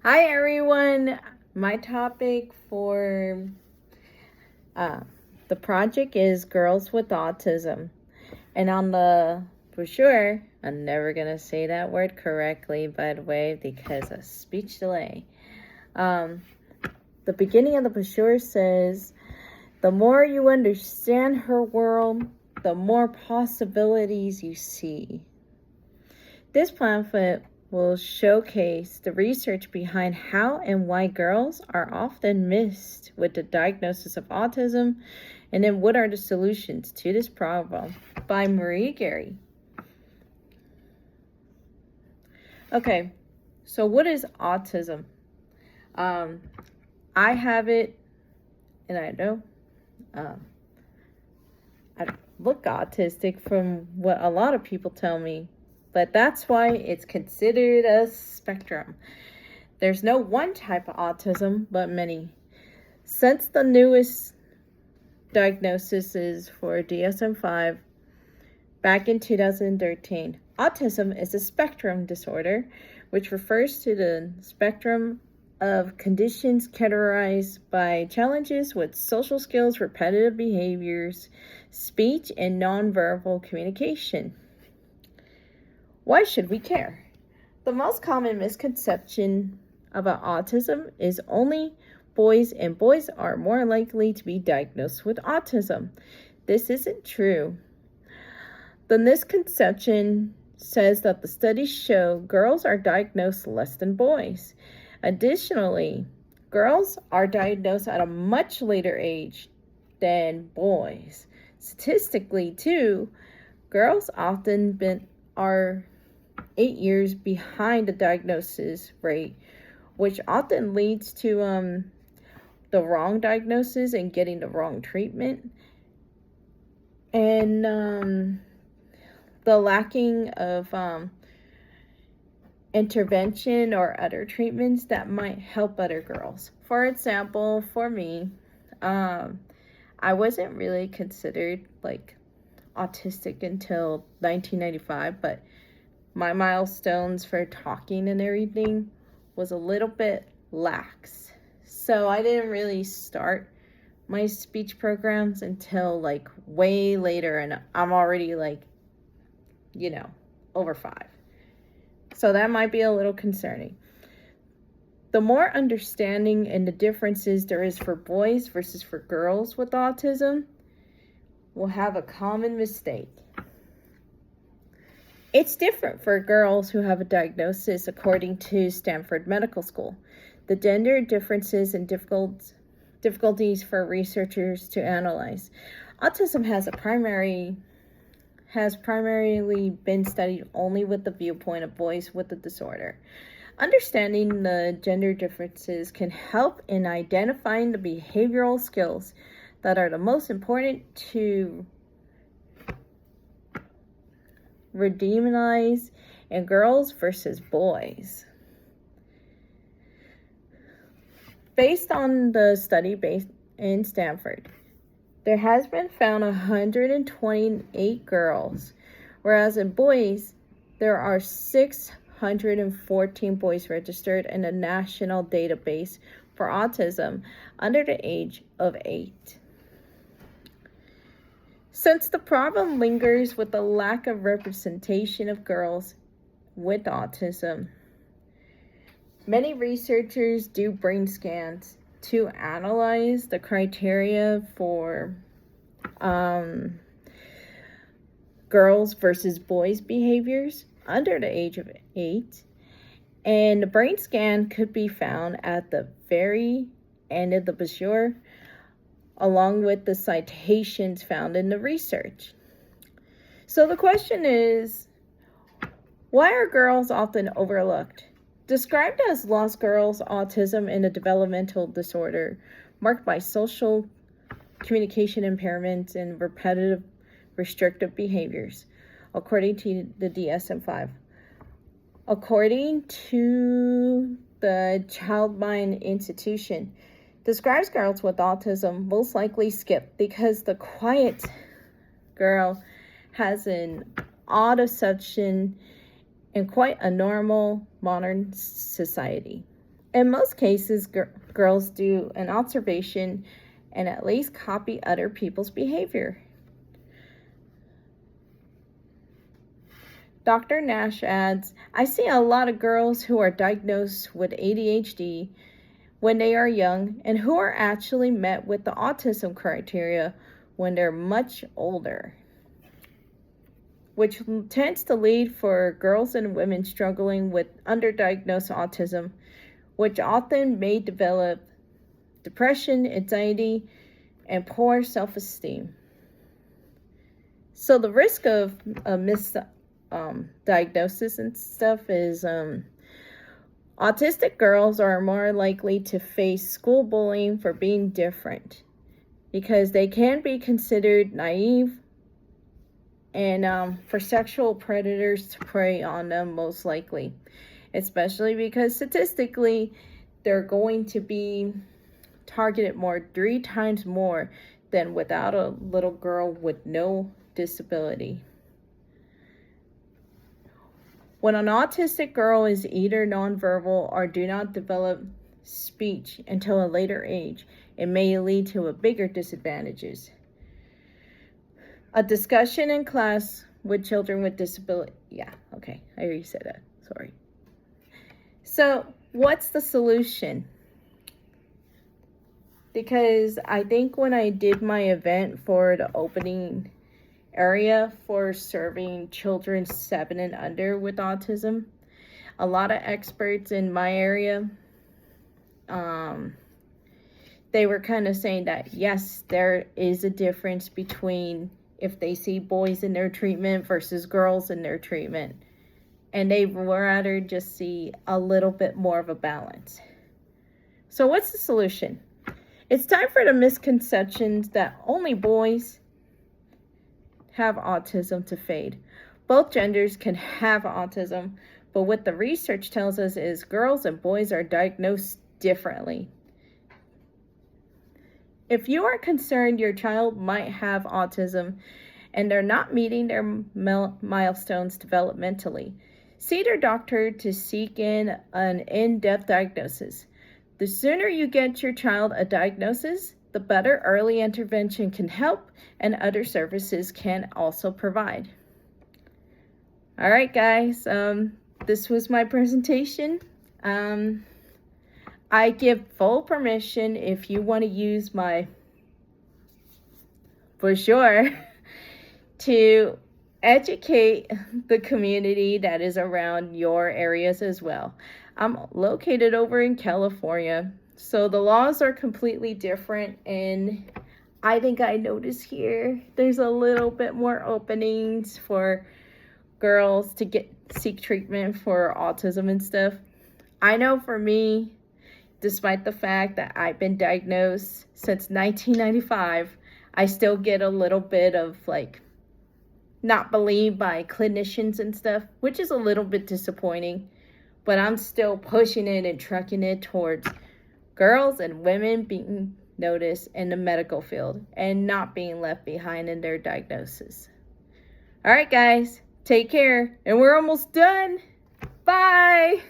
Hi everyone. My topic for the project is girls with autism. And on the brochure, I'm never going to say that word correctly, by the way, because of speech delay. The beginning of the brochure says, the more you understand her world, the more possibilities you see. This pamphlet will showcase the research behind how and why girls are often missed with the diagnosis of autism, and then what are the solutions to this problem, by Marie Gary. Okay, so what is autism? I have it, and I know I look autistic from what a lot of people tell me, but that's why it's considered a spectrum. There's no one type of autism, but many. Since the newest diagnosis is for DSM-5 back in 2013, autism is a spectrum disorder, which refers to the spectrum of conditions categorized by challenges with social skills, repetitive behaviors, speech, and nonverbal communication. Why should we care? The most common misconception about autism is only boys and boys are more likely to be diagnosed with autism. This isn't true. The misconception says that the studies show girls are diagnosed less than boys. Additionally, girls are diagnosed at a much later age than boys. Statistically, too, girls often are 8 years behind the diagnosis rate, which often leads to the wrong diagnosis and getting the wrong treatment, and the lacking of intervention or other treatments that might help other girls. For example, for me, I wasn't really considered like autistic until 1995, but my milestones for talking and everything was a little bit lax. So I didn't really start my speech programs until like way later, and I'm already like, over 5. So that might be a little concerning. The more understanding and the differences there is for boys versus for girls with autism, will have a common mistake. It's different for girls who have a diagnosis, according to Stanford Medical School. The gender differences and difficulties for researchers to analyze. Autism has primarily been studied only with the viewpoint of boys with the disorder. Understanding the gender differences can help in identifying the behavioral skills that are the most important to redemonize in girls versus boys. Based on the study based in Stanford, there has been found 128 girls, whereas in boys, there are 614 boys registered in the national database for autism under the age of 8. Since the problem lingers with the lack of representation of girls with autism, many researchers do brain scans to analyze the criteria for girls versus boys behaviors under the age of 8. And the brain scan could be found at the very end of the brochure, along with the citations found in the research. So the question is, why are girls often overlooked? Described as lost girls, autism is a developmental disorder marked by social communication impairments and repetitive restrictive behaviors, according to the DSM-5. According to the Child Mind Institution, describes girls with autism most likely skip because the quiet girl has an autoception in quite a normal modern society. In most cases, girls do an observation and at least copy other people's behavior. Dr. Nash adds, I see a lot of girls who are diagnosed with ADHD when they are young and who are actually met with the autism criteria when they're much older, which tends to lead for girls and women struggling with underdiagnosed autism, which often may develop depression, anxiety, and poor self-esteem. So the risk of misdiagnosis and stuff is autistic girls are more likely to face school bullying for being different because they can be considered naive, and for sexual predators to prey on them most likely, especially because statistically they're going to be targeted 3 times more than without a little girl with no disability. When an autistic girl is either nonverbal or do not develop speech until a later age, it may lead to bigger disadvantages. A discussion in class with children with disability. Yeah, okay, I already said that. Sorry. So, what's the solution? Because I think when I did my event for the opening area for serving children 7 and under with autism, a lot of experts in my area, they were kind of saying that yes, there is a difference between if they see boys in their treatment versus girls in their treatment, and they would rather just see a little bit more of a balance. So what's the solution? It's time for the misconceptions that only boys have autism to fade. Both genders can have autism, but what the research tells us is girls and boys are diagnosed differently. If you are concerned your child might have autism and they're not meeting their milestones developmentally, see their doctor to seek an in-depth diagnosis. The sooner you get your child a diagnosis, the better early intervention can help and other services can also provide. All right, guys, this was my presentation. I give full permission if you want to use my brochure to educate the community that is around your areas as well. I'm located over in California, so the laws are completely different, and I think I noticed here there's a little bit more openings for girls to seek treatment for autism and stuff. I know for me, despite the fact that I've been diagnosed since 1995, I still get a little bit of not believed by clinicians and stuff, which is a little bit disappointing, but I'm still pushing it and trucking it towards girls and women being noticed in the medical field and not being left behind in their diagnosis. All right, guys, take care, and we're almost done. Bye.